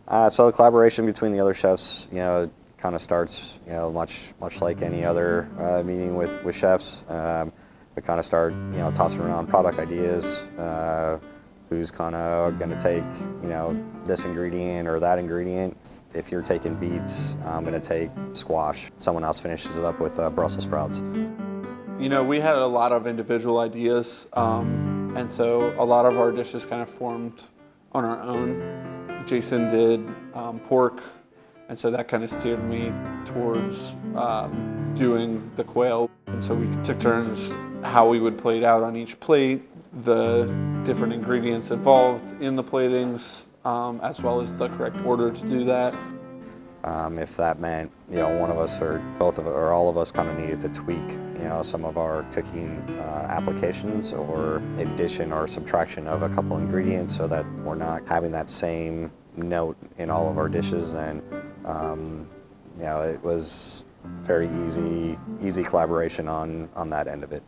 So the collaboration between the other chefs, kind of starts, much like any other meeting with chefs. We kind of start, tossing around product ideas. Who's kind of going to take, this ingredient or that ingredient. If you're taking beets, I'm going to take squash. Someone else finishes it up with Brussels sprouts. We had a lot of individual ideas, and so a lot of our dishes kind of formed on our own. Jason did pork, and so that kind of steered me towards doing the quail. And so we took turns how we would plate out on each plate, the different ingredients involved in the platings, as well as the correct order to do that. If that meant, one of us or both of us or all of us kind of needed to tweak, some of our cooking applications or addition or subtraction of a couple ingredients so that we're not having that same note in all of our dishes, then, it was very easy collaboration on that end of it.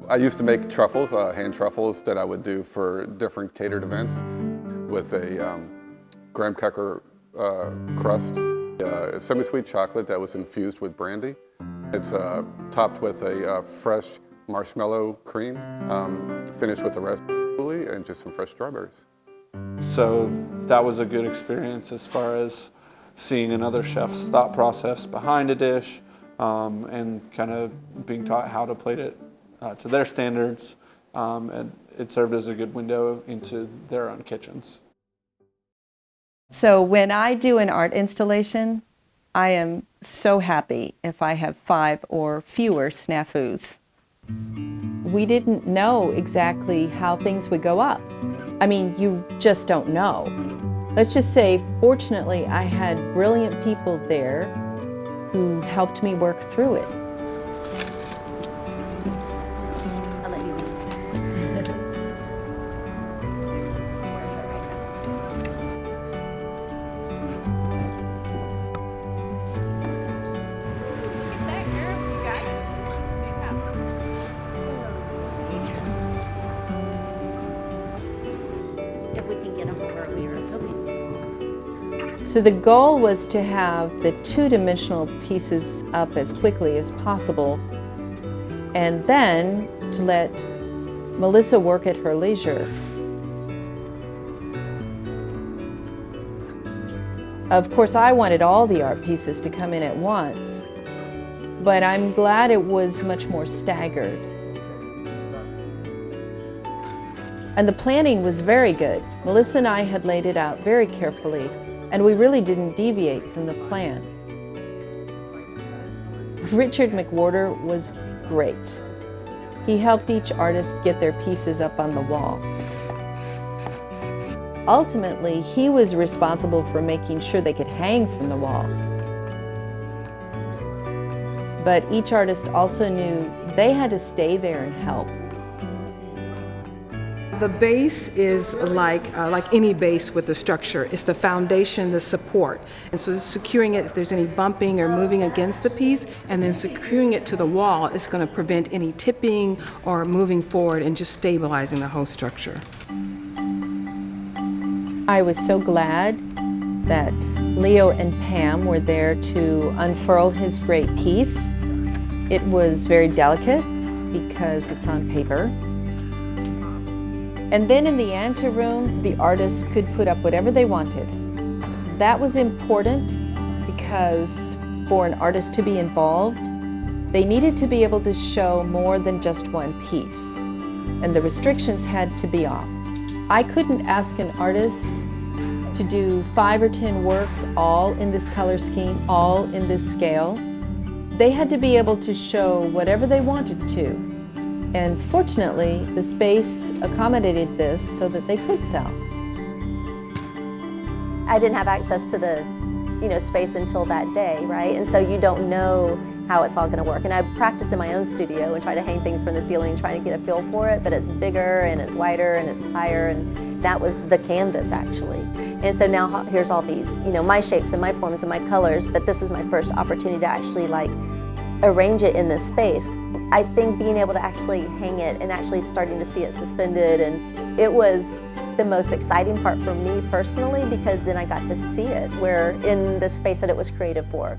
I used to make truffles, hand truffles that I would do for different catered events with a graham cracker crust, semi-sweet chocolate that was infused with brandy. It's topped with a fresh marshmallow cream, finished with a raspberry and just some fresh strawberries. So that was a good experience as far as seeing another chef's thought process behind a dish, and kind of being taught how to plate it to their standards, and it served as a good window into their own kitchens. So when I do an art installation, I am so happy if I have 5 or fewer snafus. We didn't know exactly how things would go up. I mean, you just don't know. Let's just say, fortunately, I had brilliant people there who helped me work through it. I'll let you if we can get them where we are hoping. So the goal was to have the 2-dimensional pieces up as quickly as possible, and then to let Melissa work at her leisure. Of course, I wanted all the art pieces to come in at once, but I'm glad it was much more staggered. And the planning was very good. Melissa and I had laid it out very carefully, and we really didn't deviate from the plan. Richard McWhorter was great. He helped each artist get their pieces up on the wall. Ultimately, he was responsible for making sure they could hang from the wall. But each artist also knew they had to stay there and help. The base is like any base with the structure. It's the foundation, the support. And so securing it if there's any bumping or moving against the piece, and then securing it to the wall is going to prevent any tipping or moving forward and just stabilizing the whole structure. I was so glad that Leo and Pam were there to unfurl his great piece. It was very delicate because it's on paper. And then in the anteroom, the artists could put up whatever they wanted. That was important because for an artist to be involved, they needed to be able to show more than just one piece, and the restrictions had to be off. I couldn't ask an artist to do 5 or 10 works all in this color scheme, all in this scale. They had to be able to show whatever they wanted to. And fortunately, the space accommodated this so that they could sell. I didn't have access to the, space until that day, right? And so you don't know how it's all going to work. And I practice in my own studio and try to hang things from the ceiling, trying to get a feel for it. But it's bigger and it's wider and it's higher, and that was the canvas actually. And so now here's all these, my shapes and my forms and my colors. But this is my first opportunity to actually arrange it in this space. I think being able to actually hang it and actually starting to see it suspended, and it was the most exciting part for me personally, because then I got to see it where in the space that it was created for.